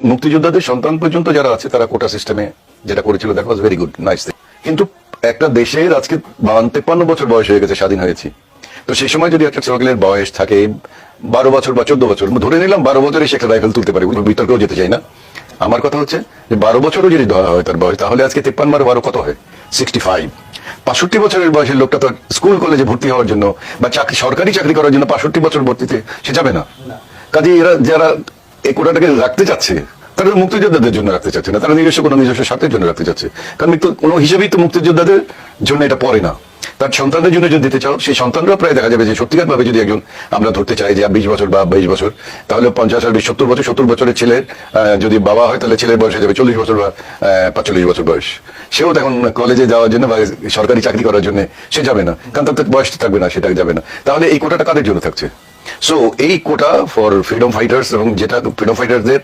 মুক্তিযোদ্ধাদের সন্তান পর্যন্ত যারা আছে তারা কোটা সিস্টেমে যেটা করেছিল, that was very good, nice. কিন্তু একটা দেশের আজকে 52-53 বছর বয়স হয়ে গেছে, স্বাধীন হয়েছি, তো সেই সময় যদি একটা ছেলের বয়স থাকে 12 বছর বা 14 বছর, ধরে নিলাম 12 বছরে সে একটা রাইফেল তুলতে পারে, বিতর্কেও যেতে চাই না। আমার কথা হচ্ছে যে 12 বছরও যদি ধরা হয় তার বয়স, তাহলে আজকে 53 12 কত হয়? 65। 65 বছরের বয়সের লোকটা তো স্কুল কলেজে ভর্তি হওয়ার জন্য বা সরকারি চাকরি করার জন্য 65 বছর ভর্তিতে সে যাবে না। কাজে এরা যারা এই কোটাটাকে রাখতে চাচ্ছে তারা মুক্তিযোদ্ধাদের জন্য রাখতে চাচ্ছে না, তারা নিজস্ব স্বার্থের জন্য রাখতে চাচ্ছে। কারণ কোনো হিসেবেই তো মুক্তিযোদ্ধাদের জন্য এটা পড়ে না। তার সন্তানদের জন্য যদি দিতে চাও, সেই সন্তানরা প্রায় দেখা যাবে যে সত্যিকার ভাবে যদি একজন আমরা ধরতে চাই যে 20 বছর বা 22 বছর, তাহলে 50 আর 20 70 বছর, 70 বছরের ছেলের যদি বাবা হয় তাহলে ছেলের বয়স হয়ে যাবে 40 বছর বা 45 বছর বয়স। সেও তখন কলেজে যাওয়ার জন্য বা সরকারি চাকরি করার জন্য সে যাবে না, কারণ তার বয়স থাকবে না, সেটা যাবে না। তাহলে এই কোটাটা কাদের জন্য থাকছে? সো এই কোটা ফর ফ্রিডম ফাইটার্স, এবং যেটা ফ্রিডম ফাইটারদের